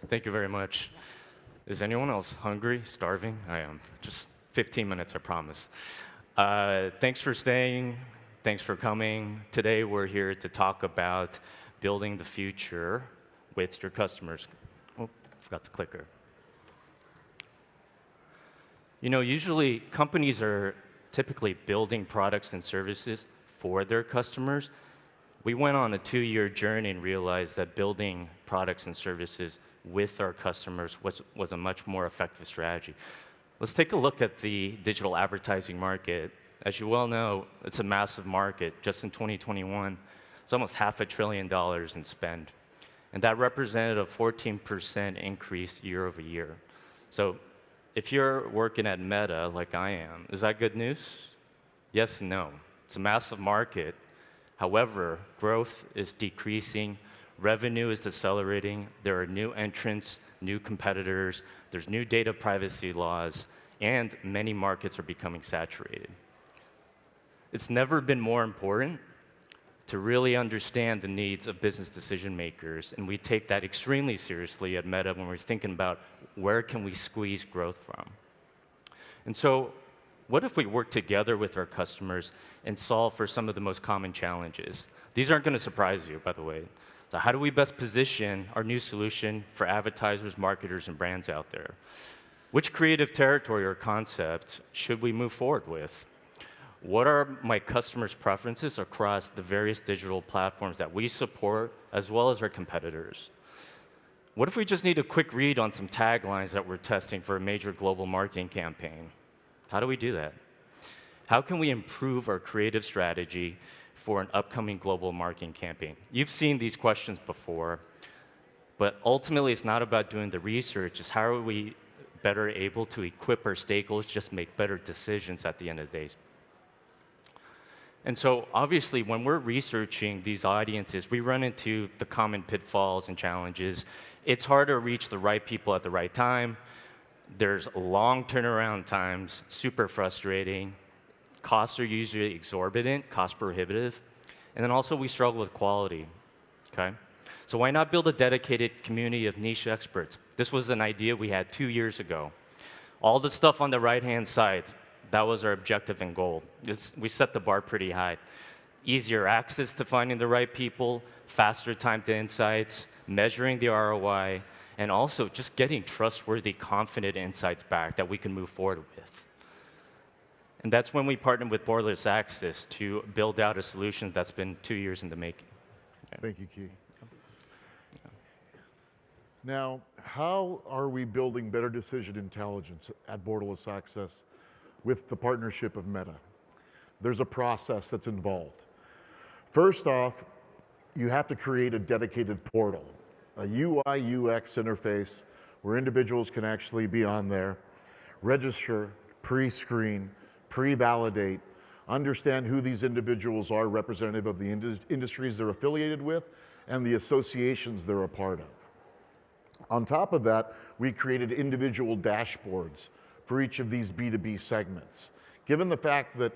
Thank you very much. Is anyone else hungry, starving? I am. Just 15 minutes, I promise. Thanks for staying. Thanks for coming. Today, we're here to talk about building the future with your customers. Oh, forgot the clicker. You know, usually companies are typically building products and services for their customers. We went on a 2-year journey and realized that building products and services with our customers was a much more effective strategy. Let's take a look at the digital advertising market. As you well know, it's a massive market. Just in 2021, it's almost $500 billion in spend. And that represented a 14% increase year over year. So if you're working at Meta like I am, is that good news? Yes and no. It's a massive market. However, growth is decreasing, revenue is decelerating, there are new entrants, new competitors, there's new data privacy laws, and many markets are becoming saturated. It's never been more important to really understand the needs of business decision makers, and we take that extremely seriously at Meta when we're thinking about where can we squeeze growth from. And so, what if we work together with our customers and solve for some of the most common challenges? These aren't going to surprise you, by the way. So how do we best position our new solution for advertisers, marketers, and brands out there? Which creative territory or concept should we move forward with? What are my customers' preferences across the various digital platforms that we support, as well as our competitors? What if we just need a quick read on some taglines that we're testing for a major global marketing campaign? How do we do that? How can we improve our creative strategy for an upcoming global marketing campaign? You've seen these questions before, but ultimately it's not about doing the research, it's how are we better able to equip our stakeholders just make better decisions at the end of the day. And so obviously when we're researching these audiences, we run into the common pitfalls and challenges. It's hard to reach the right people at the right time. There's long turnaround times, super frustrating. Costs are usually exorbitant, cost prohibitive. And then also we struggle with quality, okay? So why not build a dedicated community of niche experts? This was an idea we had 2 years ago. All the stuff on the right-hand side, that was our objective and goal. We set the bar pretty high. Easier access to finding the right people, faster time to insights, measuring the ROI, and also just getting trustworthy, confident insights back that we can move forward with. And that's when we partnered with Borderless Access to build out a solution that's been 2 years in the making. Okay. Thank you, Key. Now, how are we building better decision intelligence at Borderless Access with the partnership of Meta? There's a process that's involved. First off, you have to create a dedicated portal, a UI UX interface where individuals can actually be on there, register, pre-screen, pre-validate, understand who these individuals are representative of the industries they're affiliated with and the associations they're a part of. On top of that, we created individual dashboards for each of these B2B segments. Given the fact that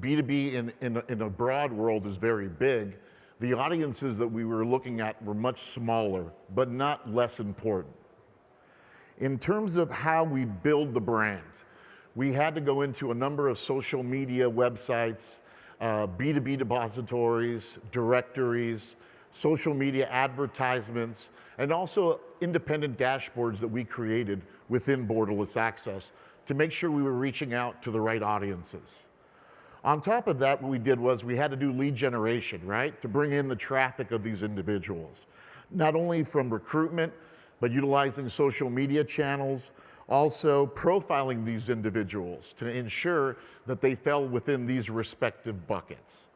B2B in a broad world is very big, the audiences that we were looking at were much smaller, but not less important. In terms of how we build the brand, we had to go into a number of social media websites, B2B depositories, directories, social media advertisements, and also independent dashboards that we created within Borderless Access to make sure we were reaching out to the right audiences. On top of that, what we did was we had to do lead generation, right? To bring in the traffic of these individuals. Not only from recruitment, but utilizing social media channels, also profiling these individuals to ensure that they fell within these respective buckets.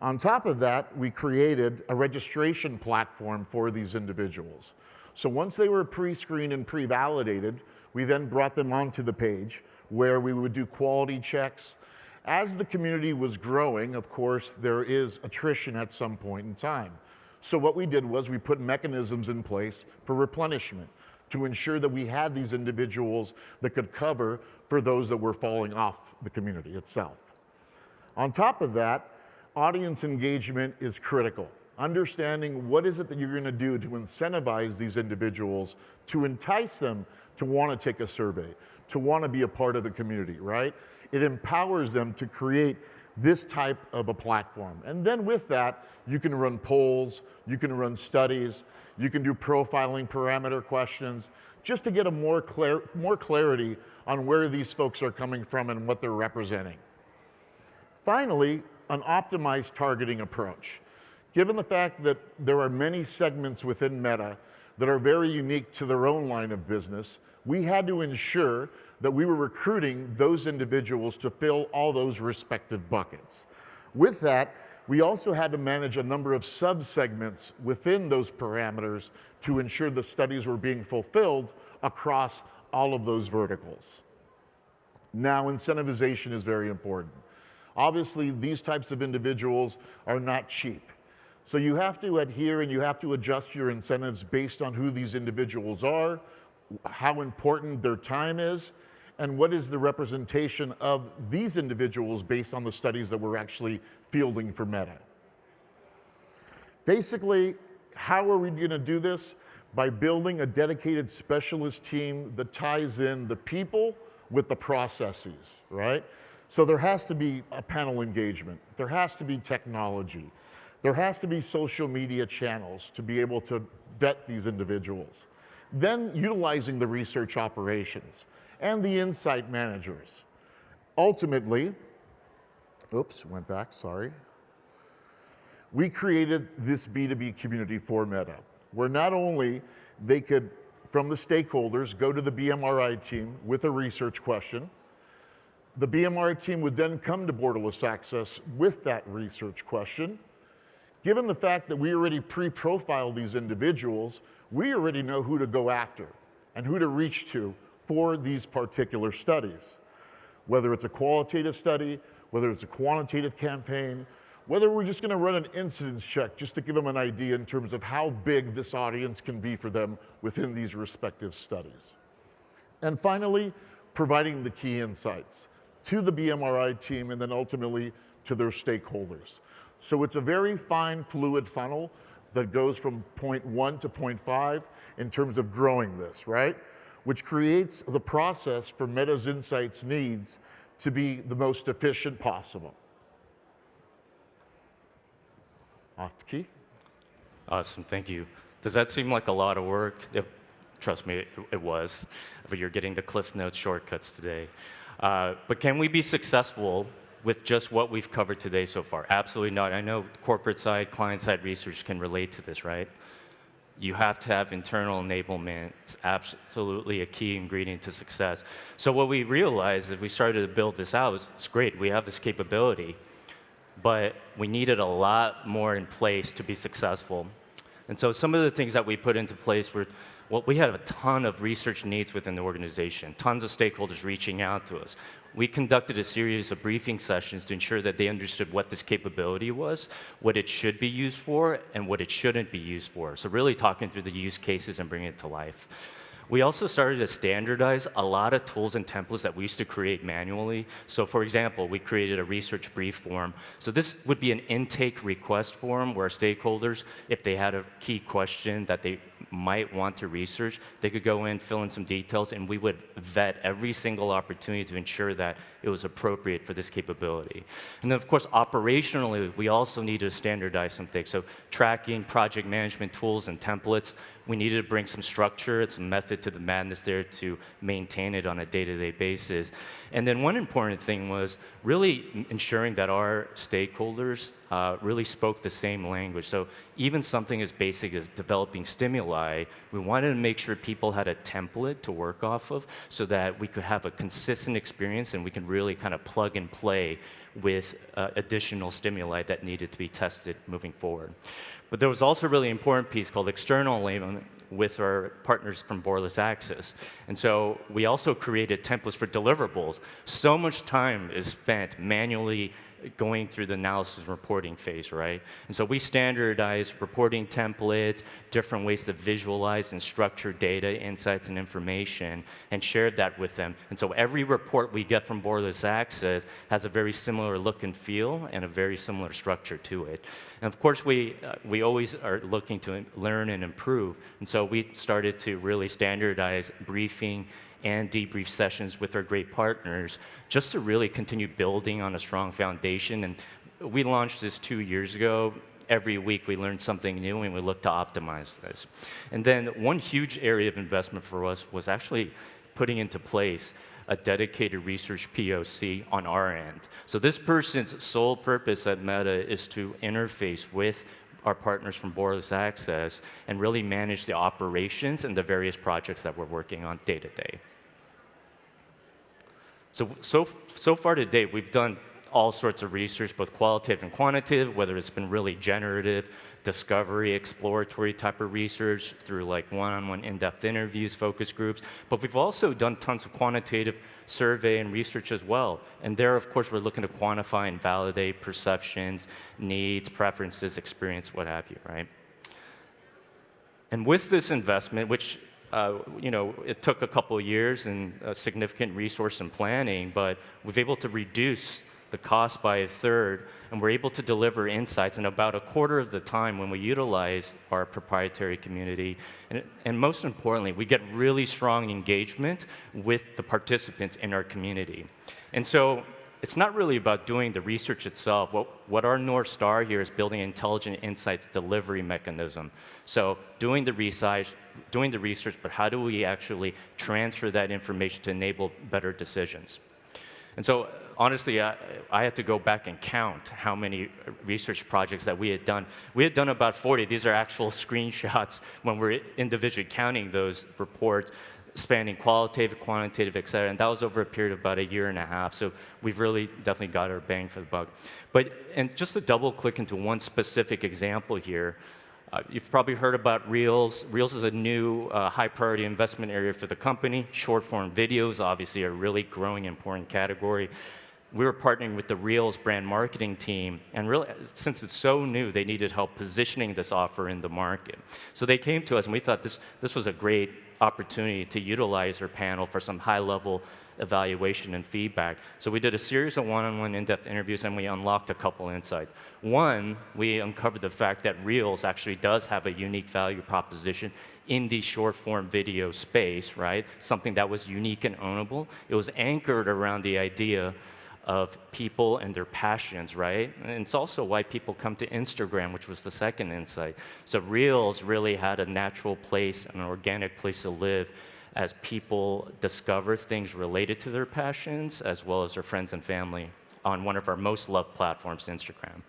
On top of that, we created a registration platform for these individuals. So once they were pre-screened and pre-validated, we then brought them onto the page where we would do quality checks. As the community was growing, of course, there is attrition at some point in time. So what we did was we put mechanisms in place for replenishment to ensure that we had these individuals that could cover for those that were falling off the community itself. On top of that, audience engagement is critical. understanding what is it that you're going to do to incentivize these individuals, to entice them to want to take a survey, to want to be a part of the community, right? It empowers them to create this type of a platform. And then with that, you can run polls, you can run studies, you can do profiling parameter questions, just to get a more clarity on where these folks are coming from and what they're representing. Finally, an optimized targeting approach. Given the fact that there are many segments within Meta that are very unique to their own line of business, we had to ensure that we were recruiting those individuals to fill all those respective buckets. With that, we also had to manage a number of sub-segments within those parameters to ensure the studies were being fulfilled across all of those verticals. Now, incentivization is very important. Obviously, these types of individuals are not cheap. So you have to adhere and you have to adjust your incentives based on who these individuals are, how important their time is, and what is the representation of these individuals based on the studies that we're actually fielding for Meta. Basically, how are we going to do this? By building a dedicated specialist team that ties in the people with the processes, right? So there has to be a panel engagement. There has to be technology. There has to be social media channels to be able to vet these individuals. Then utilizing the research operations and the insight managers. Ultimately, went back, sorry. We created this B2B community for Meta, where not only they could, from the stakeholders, go to the BMRI team with a research question. The BMR team would then come to Borderless Access with that research question. Given the fact that we already pre-profiled these individuals, we already know who to go after and who to reach to for these particular studies. Whether it's a qualitative study, whether it's a quantitative campaign, whether we're just going to run an incidence check just to give them an idea in terms of how big this audience can be for them within these respective studies. And finally, providing the key insights to the BMRI team and then ultimately to their stakeholders. So it's a very fine, fluid funnel that goes from point 1 to point 5 in terms of growing this, right? Which creates the process for Meta's insights needs to be the most efficient possible. Off the key. Awesome, thank you. Does that seem like a lot of work? Trust me, it was. But you're getting the Cliff Notes shortcuts today. But can we be successful with just what we've covered today so far? Absolutely not. I know corporate side, client side research can relate to this, right? You have to have internal enablement. It's absolutely a key ingredient to success. So what we realized as we started to build this out is it's great, we have this capability, but we needed a lot more in place to be successful. And so some of the things that we put into place were, well, we had a ton of research needs within the organization, tons of stakeholders reaching out to us. We conducted a series of briefing sessions to ensure that they understood what this capability was, what it should be used for, and what it shouldn't be used for. So really talking through the use cases and bringing it to life. We also started to standardize a lot of tools and templates that we used to create manually. So for example, we created a research brief form. So this would be an intake request form where stakeholders, if they had a key question that they might want to research, they could go in, fill in some details, and we would vet every single opportunity to ensure that it was appropriate for this capability. And then of course, operationally, we also needed to standardize some things. So tracking, project management tools and templates, we needed to bring some structure and some method to the madness there to maintain it on a day-to-day basis. And then one important thing was really ensuring that our stakeholders really spoke the same language. So even something as basic as developing stimuli, we wanted to make sure people had a template to work off of so that we could have a consistent experience and we can really kind of plug and play with additional stimuli that needed to be tested moving forward. But there was also a really important piece called external enablement with our partners from Borderless Access. And so we also created templates for deliverables. So much time is spent manually going through the analysis and reporting phase, right? And so we standardized reporting templates, different ways to visualize and structure data, insights, and information, and shared that with them. And so every report we get from Borderless Access has a very similar look and feel and a very similar structure to it. And of course, we always are looking to learn and improve. And so we started to really standardize briefing and debrief sessions with our great partners just to really continue building on a strong foundation. And we launched this 2 years ago. Every week we learned something new and we look to optimize this. And then one huge area of investment for us was actually putting into place a dedicated research POC on our end. So this person's sole purpose at Meta is to interface with our partners from Borderless Access and really manage the operations and the various projects that we're working on day to day. So far to date, we've done all sorts of research, both qualitative and quantitative, whether it's been really generative, discovery, exploratory type of research through like one-on-one in-depth interviews, focus groups. But we've also done tons of quantitative survey and research as well. And there, of course, we're looking to quantify and validate perceptions, needs, preferences, experience, what have you, right? And with this investment, which it took a couple of years and significant resource and planning, but we've able to reduce the cost by a third, and we're able to deliver insights in about a quarter of the time when we utilize our proprietary community. And most importantly, we get really strong engagement with the participants in our community. And so it's not really about doing the research itself. What our North Star here is building an intelligent insights delivery mechanism. So doing the research, but how do we actually transfer that information to enable better decisions? And so honestly, I had to go back and count how many research projects that we had done. We had done about 40. These are actual screenshots when we're individually counting those reports, spanning qualitative, quantitative, et cetera. And that was over a period of about a year and a half. So we've really definitely got our bang for the buck. And just to double click into one specific example here, you've probably heard about Reels. Reels is a new high priority investment area for the company. Short form videos, obviously, are a really growing important category. We were partnering with the Reels brand marketing team, and really, since it's so new, they needed help positioning this offer in the market. So they came to us, and we thought this was a great opportunity to utilize our panel for some high-level evaluation and feedback. So we did a series of one-on-one in-depth interviews, and we unlocked a couple insights. One, we uncovered the fact that Reels actually does have a unique value proposition in the short-form video space, right? Something that was unique and ownable. It was anchored around the idea of people and their passions, right? And it's also why people come to Instagram, which was the second insight. So Reels really had a natural place, an organic place to live as people discover things related to their passions, as well as their friends and family on one of our most loved platforms, Instagram.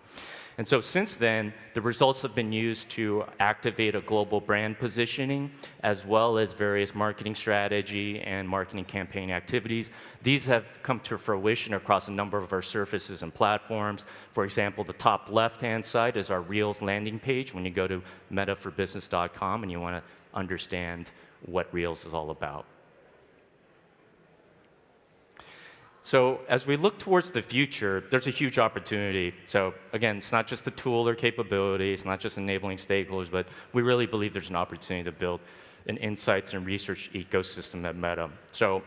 And so since then, the results have been used to activate a global brand positioning, as well as various marketing strategy and marketing campaign activities. These have come to fruition across a number of our surfaces and platforms. For example, the top left-hand side is our Reels landing page when you go to metaforbusiness.com and you want to understand what Reels is all about. So as we look towards the future, there's a huge opportunity. So again, it's not just the tool or capability, it's not just enabling stakeholders, but we really believe there's an opportunity to build an insights and research ecosystem at Meta. So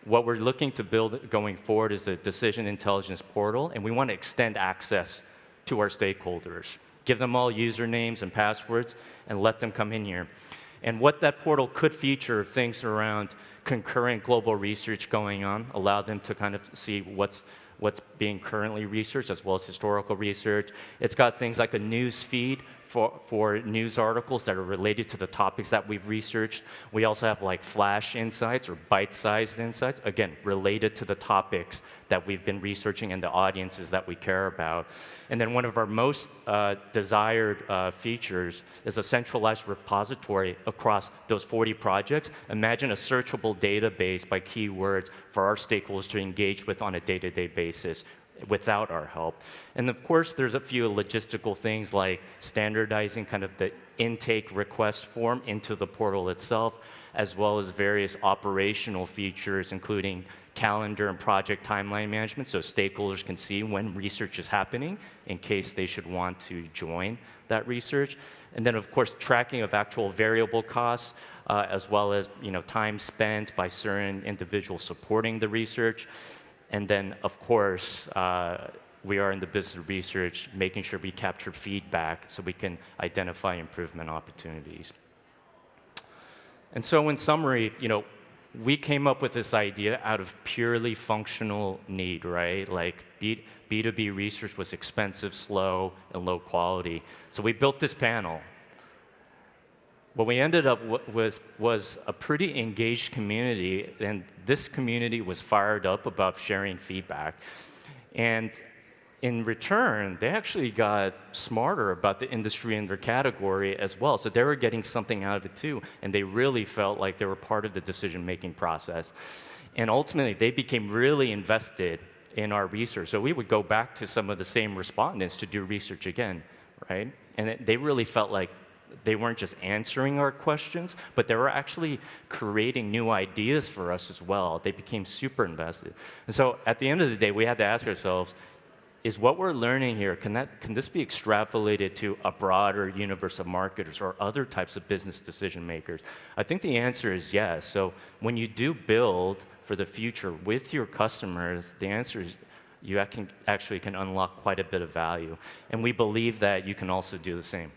what we're looking to build going forward is a decision intelligence portal, and we want to extend access to our stakeholders. Give them all usernames and passwords, and let them come in here. And what that portal could feature, things around concurrent global research going on, allow them to kind of see what's being currently researched, as well as historical research. It's got things like a news feed for news articles that are related to the topics that we've researched. We also have like flash insights or bite-sized insights, again, related to the topics that we've been researching and the audiences that we care about. And then one of our most desired features is a centralized repository across those 40 projects. Imagine a searchable database by keywords for our stakeholders to engage with on a day-to-day basis. without our help. And of course, there's a few logistical things like standardizing kind of the intake request form into the portal itself, as well as various operational features, including calendar and project timeline management, so stakeholders can see when research is happening in case they should want to join that research. And then, of course, tracking of actual variable costs, as well as time spent by certain individuals supporting the research. And then, of course, we are in the business of research, making sure we capture feedback so we can identify improvement opportunities. And so in summary, we came up with this idea out of purely functional need, right? Like B2B research was expensive, slow, and low quality. So we built this panel. What we ended up with was a pretty engaged community, and this community was fired up about sharing feedback. And in return, they actually got smarter about the industry and their category as well. So they were getting something out of it too, and they really felt like they were part of the decision-making process. And ultimately, they became really invested in our research. So we would go back to some of the same respondents to do research again, right? And they really felt like they weren't just answering our questions, but they were actually creating new ideas for us as well. They became super invested. And so at the end of the day, we had to ask ourselves, is what we're learning here, can this be extrapolated to a broader universe of marketers or other types of business decision makers? I think the answer is yes. So when you do build for the future with your customers, the answer is you actually can unlock quite a bit of value. And we believe that you can also do the same.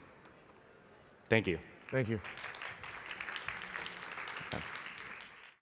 Thank you. Thank you.